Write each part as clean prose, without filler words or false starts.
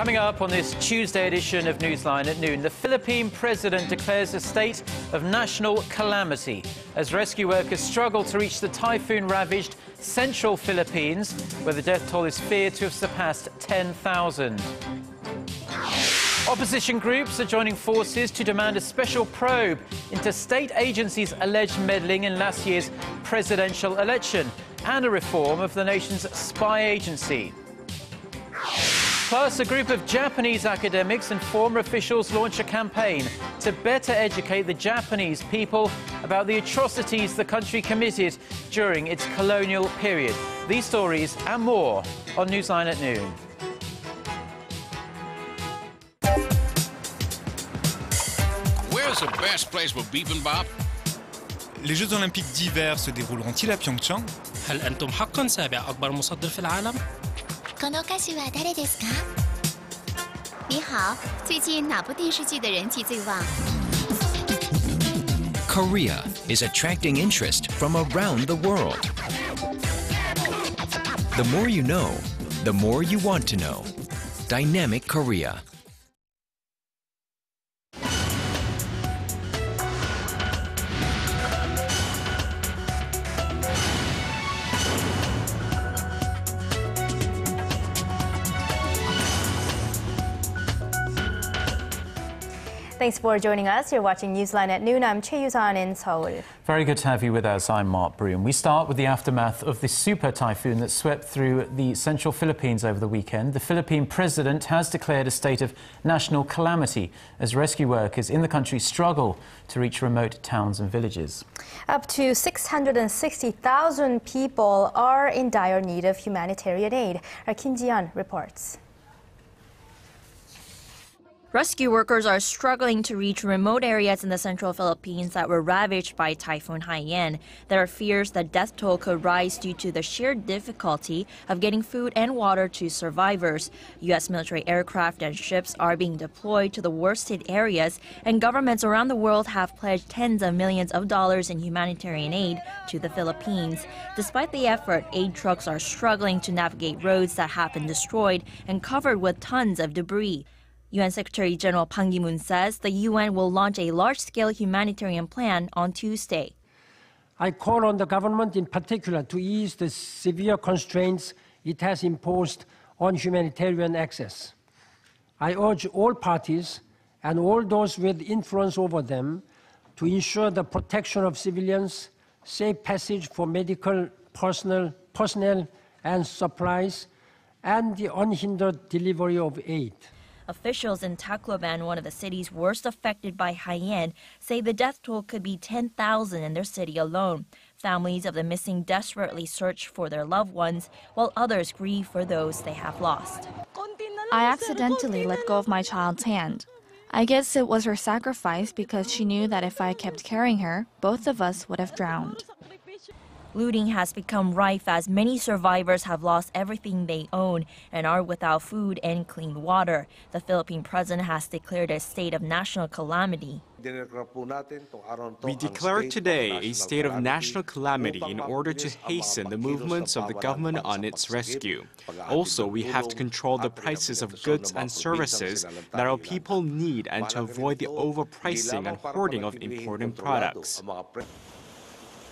Coming up on this Tuesday edition of Newsline at noon, the Philippine President declares a state of national calamity as rescue workers struggle to reach the typhoon-ravaged central Philippines, where the death toll is feared to have surpassed 10,000. Opposition groups are joining forces to demand a special probe into state agencies' alleged meddling in last year's presidential election and a reform of the nation's spy agency. Plus, a group of Japanese academics and former officials launch a campaign to better educate the Japanese people about the atrocities the country committed during its colonial period. These stories and more on Newsline at noon. Where's the best place for bibimbap? Les Jeux Olympiques d'hiver se dérouleront-ils à Pyeongchang? هل أنتم حقاً سابع أكبر مصدر في العالم؟ この歌手は誰ですか？你好，最近哪部电视剧的人气最旺？ Korea is attracting interest from around the world. The more you know, the more you want to know. Dynamic Korea. Thanks for joining us. You're watching Newsline at noon. I'm Choi Yusan in Seoul. Very good to have you with us. I'm Mark Broom. We start with the aftermath of the super typhoon that swept through the central Philippines over the weekend. The Philippine President has declared a state of national calamity as rescue workers in the country struggle to reach remote towns and villages. Up to 660,000 people are in dire need of humanitarian aid. Our Kim Ji-yeon reports. Rescue workers are struggling to reach remote areas in the central Philippines that were ravaged by Typhoon Haiyan. There are fears that death toll could rise due to the sheer difficulty of getting food and water to survivors. U.S. military aircraft and ships are being deployed to the worst-hit areas, and governments around the world have pledged tens of millions of dollars in humanitarian aid to the Philippines. Despite the effort, aid trucks are struggling to navigate roads that have been destroyed and covered with tons of debris. UN Secretary General Ban Ki-moon says the UN will launch a large-scale humanitarian plan on Tuesday. I call on the government in particular to ease the severe constraints it has imposed on humanitarian access. I urge all parties and all those with influence over them to ensure the protection of civilians, safe passage for medical personnel and supplies, and the unhindered delivery of aid. Officials in Tacloban, one of the cities worst affected by Haiyan, say the death toll could be 10,000 in their city alone. Families of the missing desperately search for their loved ones, while others grieve for those they have lost. I accidentally let go of my child's hand. I guess it was her sacrifice because she knew that if I kept carrying her, both of us would have drowned. Looting has become rife as many survivors have lost everything they own and are without food and clean water. The Philippine President has declared a state of national calamity. We declare today a state of national calamity in order to hasten the movements of the government on its rescue. Also, we have to control the prices of goods and services that our people need and to avoid the overpricing and hoarding of important products.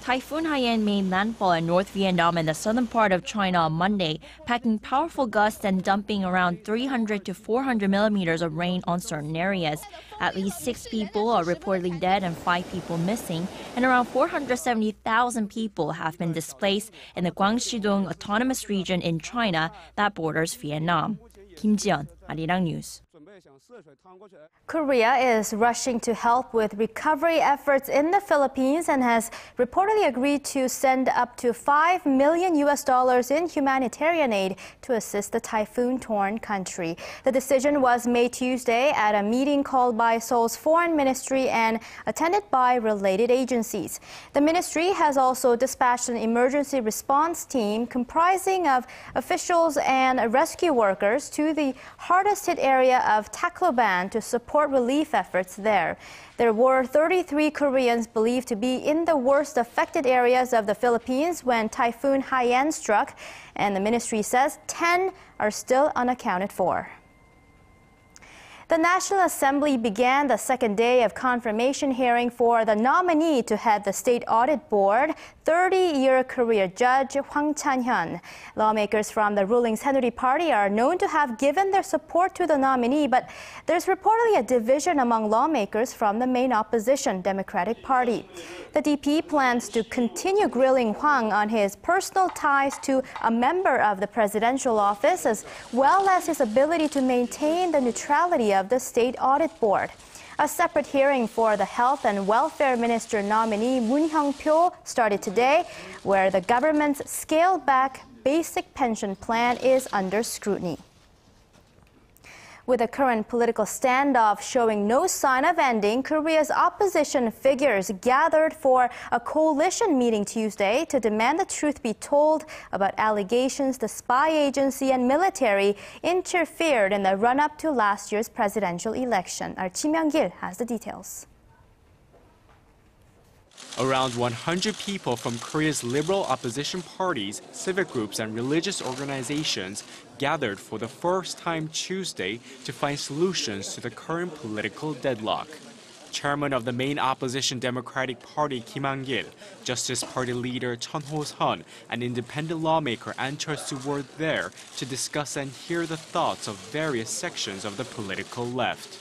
Typhoon Haiyan made landfall in North Vietnam and the southern part of China on Monday, packing powerful gusts and dumping around 300 to 400 millimeters of rain on certain areas. At least 6 people are reportedly dead and 5 people missing, and around 470,000 people have been displaced in the Guangxi-dong Autonomous Region in China that borders Vietnam. Kim Ji-yeon, Arirang News. Korea is rushing to help with recovery efforts in the Philippines and has reportedly agreed to send up to $5 million in humanitarian aid to assist the typhoon-torn country. The decision was made Tuesday at a meeting called by Seoul's foreign ministry and attended by related agencies. The ministry has also dispatched an emergency response team comprising of officials and rescue workers to the hardest-hit area of Tacloban to support relief efforts there. There were 33 Koreans believed to be in the worst affected areas of the Philippines when Typhoon Haiyan struck, and the ministry says 10 are still unaccounted for. The National Assembly began the second day of confirmation hearing for the nominee to head the State Audit Board, 30-year career judge Hwang Chan-hyun. Lawmakers from the ruling Saenuri Party are known to have given their support to the nominee, but there's reportedly a division among lawmakers from the main opposition, Democratic Party. The DP plans to continue grilling Hwang on his personal ties to a member of the presidential office, as well as his ability to maintain the neutrality of the State Audit Board. A separate hearing for the Health and Welfare Minister nominee Moon Hyung-pyo started today, where the government's scaled-back basic pension plan is under scrutiny. With the current political standoff showing no sign of ending, Korea's opposition figures gathered for a coalition meeting Tuesday to demand the truth be told about allegations the spy agency and military interfered in the run-up to last year's presidential election. Our Chi Myung-gil has the details. Around 100 people from Korea's liberal opposition parties, civic groups, and religious organizations gathered for the first time Tuesday to find solutions to the current political deadlock. Chairman of the main opposition Democratic Party Kim Han-gil, Justice Party leader Chun Ho-sun, and independent lawmaker An Chol-soo were there to discuss and hear the thoughts of various sections of the political left.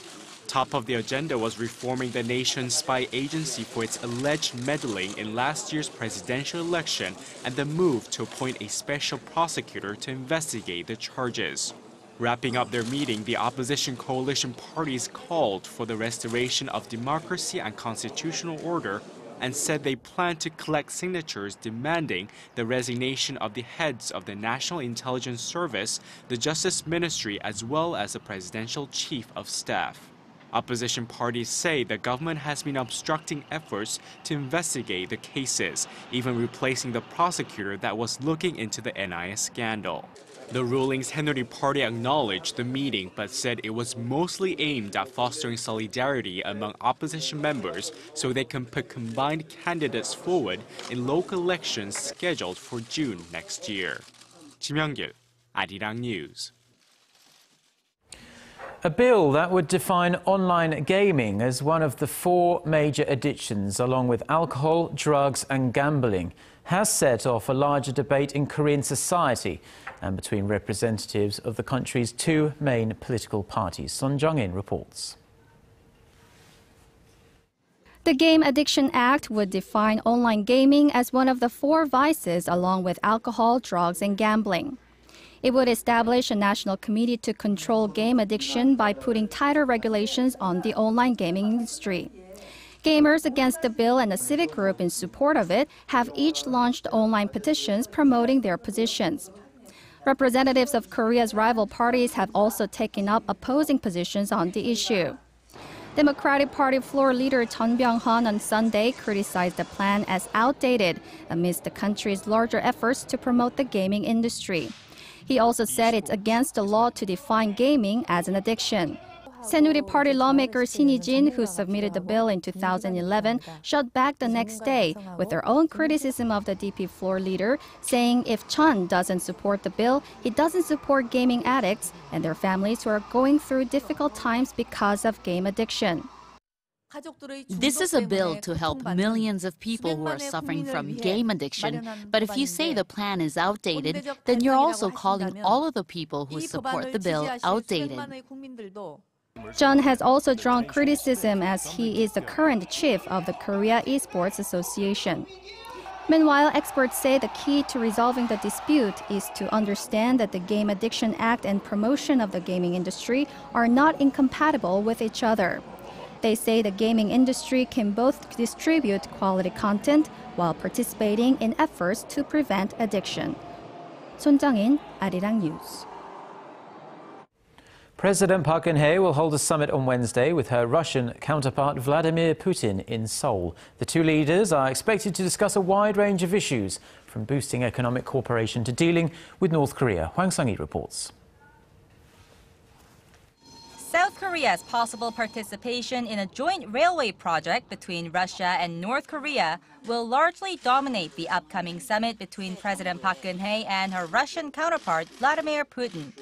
Top of the agenda was reforming the nation's spy agency for its alleged meddling in last year's presidential election and the move to appoint a special prosecutor to investigate the charges. Wrapping up their meeting, the opposition coalition parties called for the restoration of democracy and constitutional order and said they plan to collect signatures demanding the resignation of the heads of the National Intelligence Service, the Justice Ministry, as well as the Presidential Chief of Staff. Opposition parties say the government has been obstructing efforts to investigate the cases, even replacing the prosecutor that was looking into the NIS scandal. The ruling Saenuri Party acknowledged the meeting but said it was mostly aimed at fostering solidarity among opposition members so they can put combined candidates forward in local elections scheduled for June next year. Chi Myung-gil, Arirang News. A bill that would define online gaming as one of the 4 major addictions, along with alcohol, drugs and gambling, has set off a larger debate in Korean society and between representatives of the country's 2 main political parties. Son Jung-in reports. The Game Addiction Act would define online gaming as one of the 4 vices, along with alcohol, drugs and gambling. It would establish a national committee to control game addiction by putting tighter regulations on the online gaming industry. Gamers against the bill and a civic group in support of it have each launched online petitions promoting their positions. Representatives of Korea's rival parties have also taken up opposing positions on the issue. Democratic Party floor leader Chun Byung-hun on Sunday criticized the plan as outdated amidst the country's larger efforts to promote the gaming industry. He also said it's against the law to define gaming as an addiction. Saenuri Party lawmaker Shin Hee-jin, who submitted the bill in 2011, shot back the next day with their own criticism of the DP floor leader, saying if Chun doesn't support the bill, he doesn't support gaming addicts and their families who are going through difficult times because of game addiction. This is a bill to help millions of people who are suffering from game addiction, but if you say the plan is outdated, then you're also calling all of the people who support the bill outdated. Chun has also drawn criticism as he is the current chief of the Korea Esports Association. Meanwhile, experts say the key to resolving the dispute is to understand that the Game Addiction Act and promotion of the gaming industry are not incompatible with each other. They say the gaming industry can both distribute quality content while participating in efforts to prevent addiction. Son Jung-in, Arirang News. President Park Geun-hye will hold a summit on Wednesday with her Russian counterpart Vladimir Putin in Seoul. The 2 leaders are expected to discuss a wide range of issues, from boosting economic cooperation to dealing with North Korea. Hwang Sang-hee reports. South Korea's possible participation in a joint railway project between Russia and North Korea will largely dominate the upcoming summit between President Park Geun-hye and her Russian counterpart Vladimir Putin.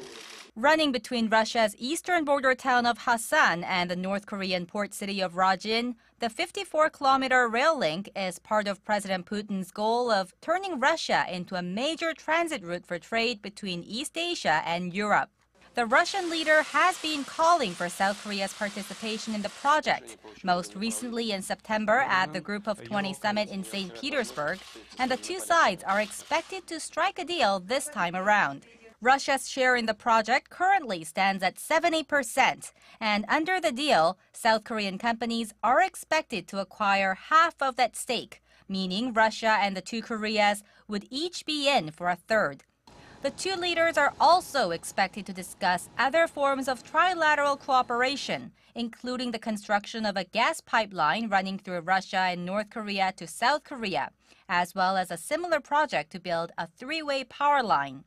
Running between Russia's eastern border town of Hasan and the North Korean port city of Rajin, the 54-kilometer rail link is part of President Putin's goal of turning Russia into a major transit route for trade between East Asia and Europe. The Russian leader has been calling for South Korea's participation in the project, most recently in September at the Group of 20 summit in St. Petersburg, and the two sides are expected to strike a deal this time around. Russia's share in the project currently stands at 70%, and under the deal, South Korean companies are expected to acquire half of that stake, meaning Russia and the two Koreas would each be in for a third. The two leaders are also expected to discuss other forms of trilateral cooperation, including the construction of a gas pipeline running through Russia and North Korea to South Korea, as well as a similar project to build a three-way power line.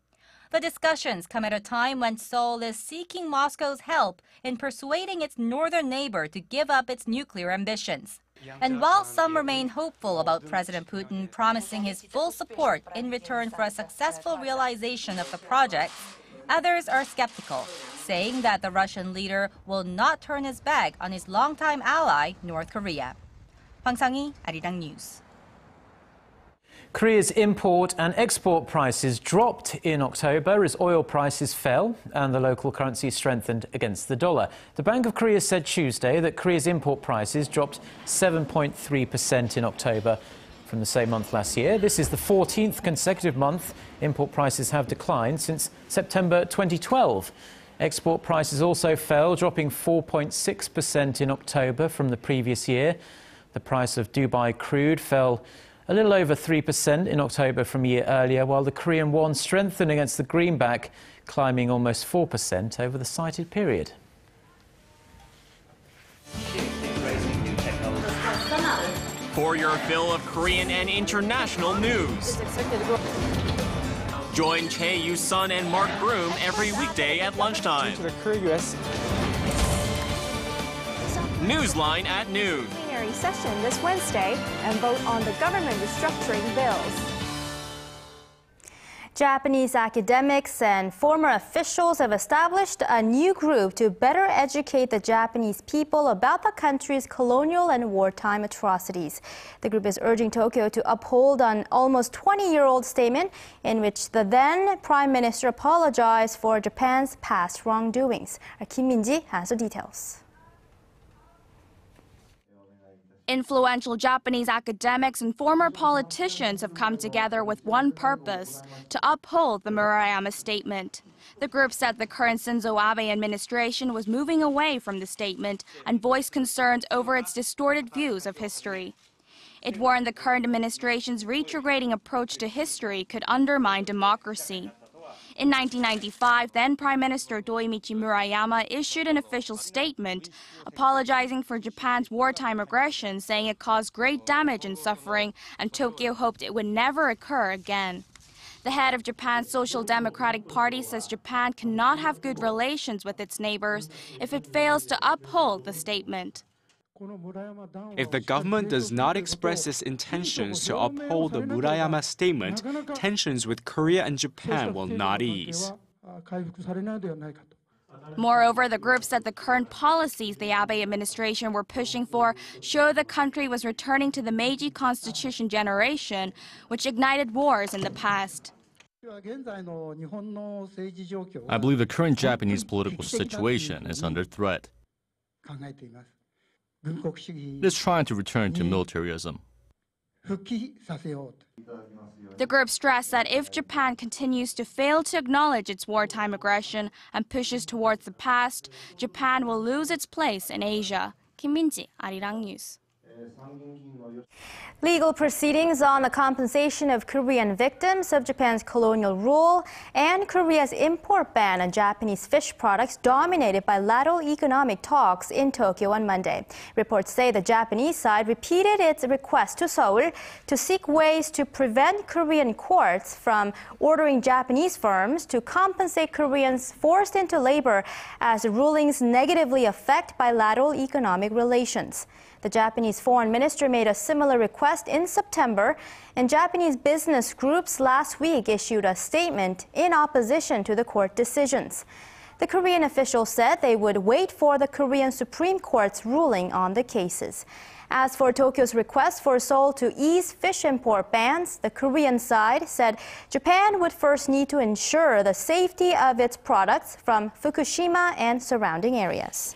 The discussions come at a time when Seoul is seeking Moscow's help in persuading its northern neighbor to give up its nuclear ambitions. And while some remain hopeful about President Putin promising his full support in return for a successful realization of the project, others are skeptical, saying that the Russian leader will not turn his back on his longtime ally, North Korea. Hwang Sang-hee, Arirang News. Korea's import and export prices dropped in October as oil prices fell and the local currency strengthened against the dollar. The Bank of Korea said Tuesday that Korea's import prices dropped 7.3% in October from the same month last year. This is the 14th consecutive month import prices have declined since September 2012. Export prices also fell, dropping 4.6% in October from the previous year. The price of Dubai crude fell a little over 3% in October from a year earlier, while the Korean won strengthened against the greenback, climbing almost 4% over the cited period. For your fill of Korean and international news, join Chae Yu-sun and Mark Broom every weekday at lunchtime. Newsline at noon. Session this Wednesday and vote on the government restructuring bills. Japanese academics and former officials have established a new group to better educate the Japanese people about the country's colonial and wartime atrocities. The group is urging Tokyo to uphold an almost 20-year-old statement in which the then Prime Minister apologized for Japan's past wrongdoings. Kim Min-ji has the details. Influential Japanese academics and former politicians have come together with one purpose: to uphold the Murayama statement. The group said the current Shinzo Abe administration was moving away from the statement and voiced concerns over its distorted views of history. It warned the current administration's retrograding approach to history could undermine democracy. In 1995, then Prime Minister Doimichi Murayama issued an official statement apologizing for Japan's wartime aggression, saying it caused great damage and suffering, and Tokyo hoped it would never occur again. The head of Japan's Social Democratic Party says Japan cannot have good relations with its neighbors if it fails to uphold the statement. If the government does not express its intentions to uphold the Murayama statement, tensions with Korea and Japan will not ease. Moreover, the group said the current policies the Abe administration were pushing for show the country was returning to the Meiji Constitution generation, which ignited wars in the past. I believe the current Japanese political situation is under threat. It is trying to return to militarism. The group stressed that if Japan continues to fail to acknowledge its wartime aggression and pushes towards the past, Japan will lose its place in Asia. Kim Min-ji, Arirang News. Legal proceedings on the compensation of Korean victims of Japan's colonial rule and Korea's import ban on Japanese fish products dominated bilateral economic talks in Tokyo on Monday. Reports say the Japanese side repeated its request to Seoul to seek ways to prevent Korean courts from ordering Japanese firms to compensate Koreans forced into labor as the rulings negatively affect bilateral economic relations. The Japanese foreign minister made a similar request in September, and Japanese business groups last week issued a statement in opposition to the court decisions. The Korean officials said they would wait for the Korean Supreme Court's ruling on the cases. As for Tokyo's request for Seoul to ease fish import bans, the Korean side said Japan would first need to ensure the safety of its products from Fukushima and surrounding areas.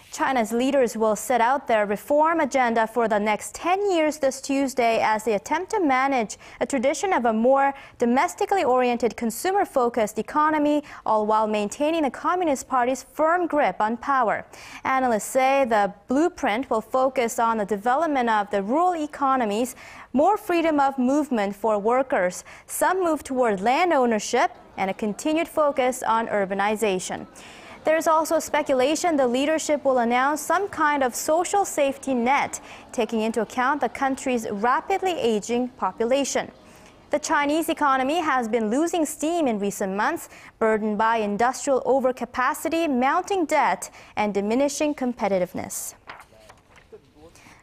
China's leaders will set out their reform agenda for the next 10 years this Tuesday as they attempt to manage a tradition of a more domestically oriented, consumer-focused economy, all while maintaining the Communist Party's firm grip on power. Analysts say the blueprint will focus on the development of the rural economies, more freedom of movement for workers, some move toward land ownership, and a continued focus on urbanization. There's also speculation the leadership will announce some kind of social safety net, taking into account the country's rapidly aging population. The Chinese economy has been losing steam in recent months, burdened by industrial overcapacity, mounting debt, and diminishing competitiveness.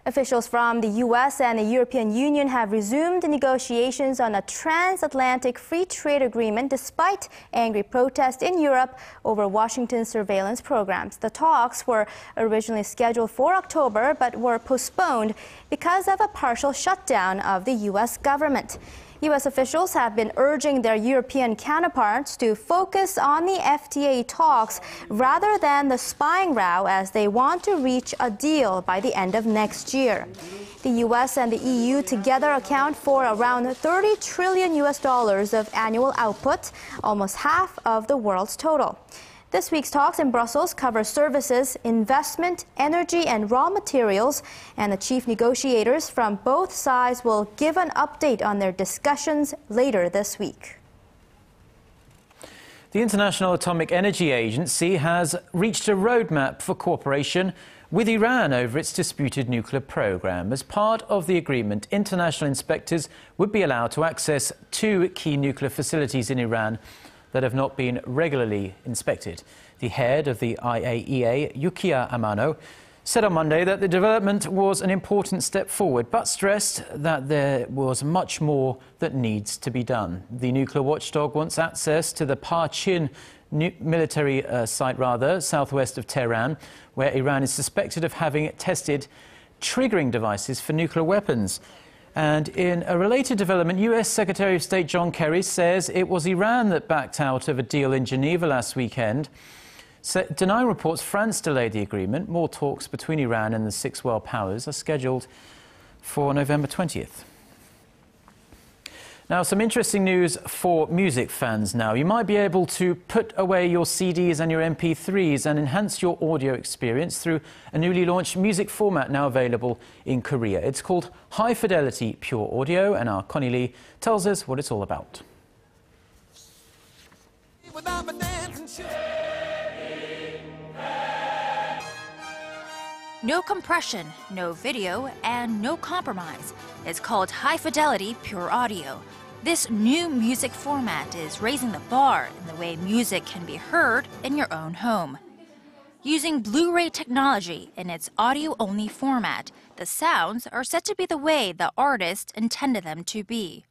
Officials from the U.S. and the European Union have resumed negotiations on a transatlantic free trade agreement despite angry protests in Europe over Washington's surveillance programs. The talks were originally scheduled for October but were postponed because of a partial shutdown of the U.S. government. U.S. officials have been urging their European counterparts to focus on the FTA talks rather than the spying row as they want to reach a deal by the end of next year. The U.S. and the EU together account for around $30 trillion of annual output, almost half of the world's total. This week's talks in Brussels cover services, investment, energy, and raw materials, and the chief negotiators from both sides will give an update on their discussions later this week. The International Atomic Energy Agency has reached a roadmap for cooperation with Iran over its disputed nuclear program. As part of the agreement, international inspectors would be allowed to access 2 key nuclear facilities in Iran that have not been regularly inspected. The head of the IAEA, Yukiya Amano, said on Monday that the development was an important step forward, but stressed that there was much more that needs to be done. The nuclear watchdog wants access to the Parchin military site, southwest of Tehran, where Iran is suspected of having tested triggering devices for nuclear weapons. And in a related development, U.S. Secretary of State John Kerry says it was Iran that backed out of a deal in Geneva last weekend. Denying reports France delayed the agreement. More talks between Iran and the 6 world powers are scheduled for November 20th. Now, some interesting news for music fans now. You might be able to put away your CDs and your MP3s and enhance your audio experience through a newly launched music format now available in Korea. It's called High Fidelity Pure Audio, and our Connie Lee tells us what it's all about. No compression, no video, and no compromise. It's called High Fidelity Pure Audio. This new music format is raising the bar in the way music can be heard in your own home. Using Blu-ray technology in its audio-only format, the sounds are said to be the way the artist intended them to be.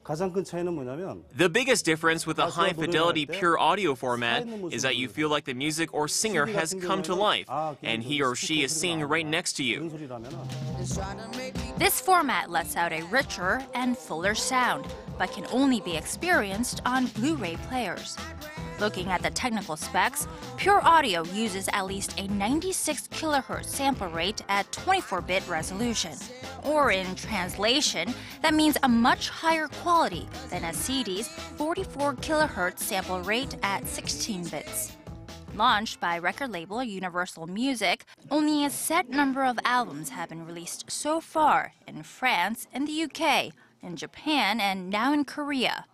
The biggest difference with the high-fidelity pure audio format is that you feel like the music or singer has come to life, and he or she is singing right next to you. This format lets out a richer and fuller sound, but can only be experienced on Blu-ray players. Looking at the technical specs, Pure Audio uses at least a 96 kHz sample rate at 24-bit resolution. Or in translation, that means a much higher quality than a CD's 44 kHz sample rate at 16 bits. Launched by record label Universal Music, only a set number of albums have been released so far in France, in the UK, in Japan, and now in Korea.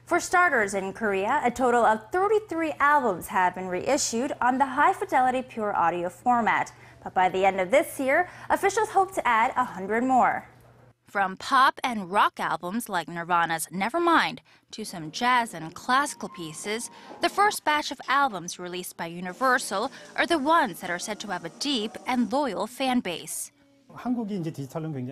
For starters, in Korea, a total of 33 albums have been reissued on the high-fidelity pure audio format. But by the end of this year, officials hope to add 100 more. From pop and rock albums like Nirvana's Nevermind to some jazz and classical pieces, the first batch of albums released by Universal are the ones that are said to have a deep and loyal fan base.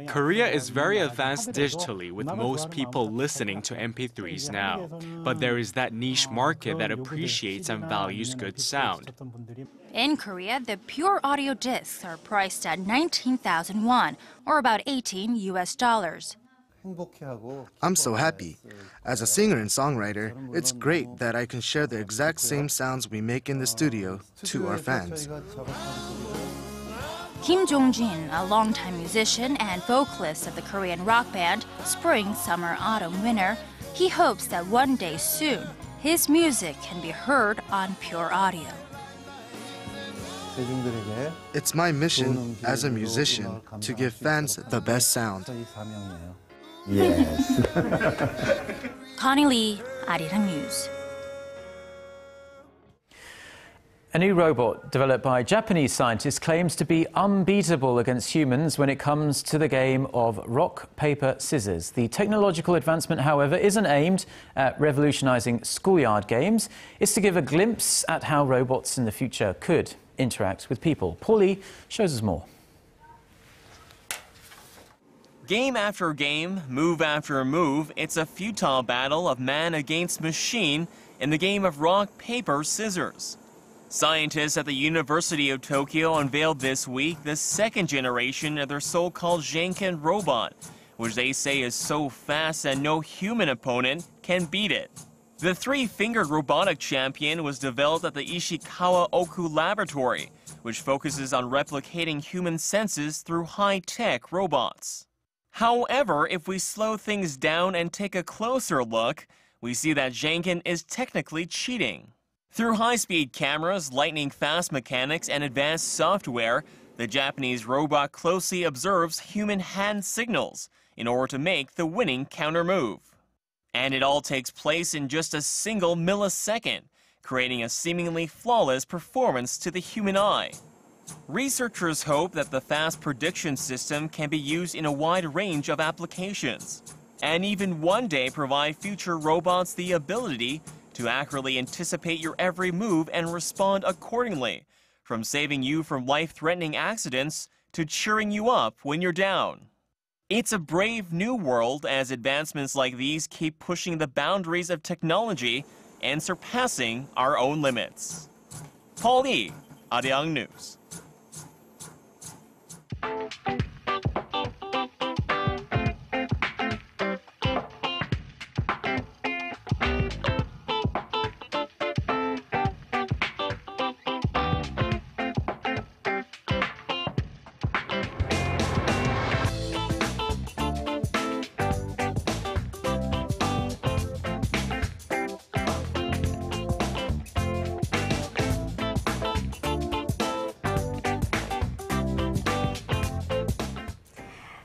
Korea is very advanced digitally, with most people listening to MP3s now. But there is that niche market that appreciates and values good sound. In Korea, the pure audio discs are priced at 19,000 won, or about $18 US. I'm so happy. As a singer and songwriter, it's great that I can share the exact same sounds we make in the studio to our fans. Kim Jong-jin, a longtime musician and vocalist of the Korean rock band Spring, Summer, Autumn, Winter, he hopes that one day soon, his music can be heard on pure audio. It's my mission as a musician to give fans the best sound. Yes. Connie Lee, Arirang News. A new robot developed by Japanese scientists claims to be unbeatable against humans when it comes to the game of rock, paper, scissors. The technological advancement, however, isn't aimed at revolutionizing schoolyard games. It's to give a glimpse at how robots in the future could interact with people. Paulie shows us more. Game after game, move after move, it's a futile battle of man against machine in the game of rock, paper, scissors. Scientists at the University of Tokyo unveiled this week the second generation of their so-called Janken robot, which they say is so fast that no human opponent can beat it. The three-fingered robotic champion was developed at the Ishikawa Oku Laboratory, which focuses on replicating human senses through high-tech robots. However, if we slow things down and take a closer look, we see that Janken is technically cheating. Through high-speed cameras, lightning-fast mechanics, and advanced software, the Japanese robot closely observes human hand signals in order to make the winning counter-move. And it all takes place in just a single millisecond, creating a seemingly flawless performance to the human eye. Researchers hope that the fast prediction system can be used in a wide range of applications, and even one day provide future robots the ability to accurately anticipate your every move and respond accordingly, from saving you from life-threatening accidents to cheering you up when you're down. It's a brave new world as advancements like these keep pushing the boundaries of technology and surpassing our own limits. Paul Lee, Arirang News.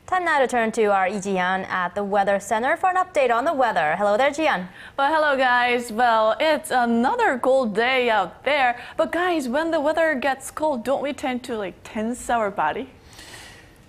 Time now to turn to our Lee Ji-yeon at the Weather Center for an update on the weather. Hello there, Ji-yeon. Well, hello guys. Well, it's another cold day out there. But guys, when the weather gets cold, don't we tend to tense our body?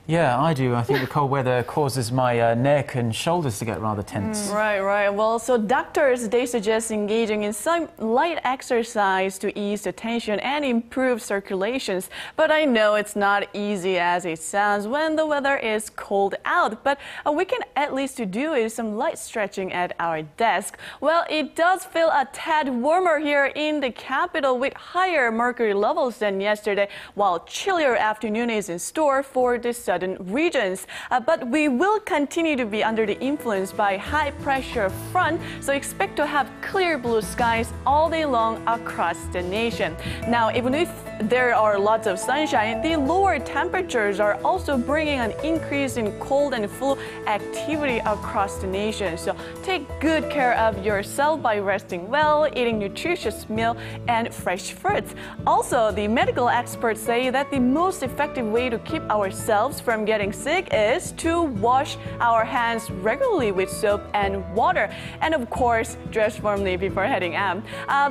Yeah, I do. I think the cold weather causes my neck and shoulders to get rather tense. Right. Well, so doctors, they suggest engaging in some light exercise to ease the tension and improve circulations. But I know it's not easy as it sounds when the weather is cold out. But we can at least do is some light stretching at our desk. Well, it does feel a tad warmer here in the capital with higher mercury levels than yesterday, while chillier afternoon is in store for the southern regions. But we will continue to be under the influence by high pressure front, so expect to have clear blue skies all day long across the nation. Now, even if there are lots of sunshine, the lower temperatures are also bringing an increase in cold and flu activity across the nation. So take good care of yourself by resting well, eating nutritious meal, and fresh fruits. Also, the medical experts say that the most effective way to keep ourselves from getting sick is to wash our hands regularly with soap and water. And of course, dress warmly before heading out.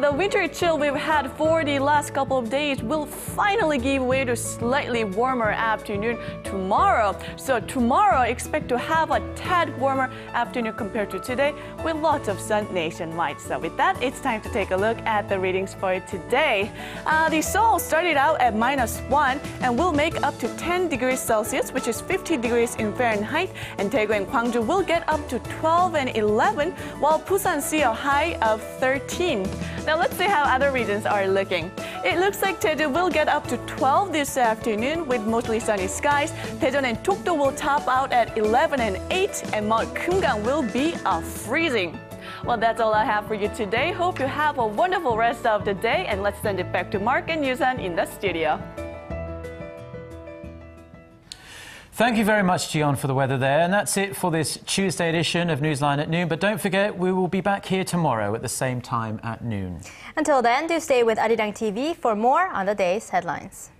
The winter chill we've had for the last couple of days will finally give way to slightly warmer afternoon tomorrow. So tomorrow, expect to have a tad warmer afternoon compared to today with lots of sun nationwide. So with that, it's time to take a look at the readings for today. The Seoul started out at -1 and will make up to 10 degrees Celsius Celsius, which is 50 degrees in Fahrenheit, and Daegu and Gwangju will get up to 12 and 11, while Busan see a high of 13. Now let's see how other regions are looking. It looks like Jeju will get up to 12 this afternoon with mostly sunny skies. Daejeon and Dokdo will top out at 11 and 8, and Mount Kumgang will be freezing. Well, that's all I have for you today. Hope you have a wonderful rest of the day, and let's send it back to Mark and Yusan in the studio. Thank you very much, Jion, for the weather there. And that's it for this Tuesday edition of Newsline at noon. But don't forget, we will be back here tomorrow at the same time at noon. Until then, do stay with Arirang TV for more on the day's headlines.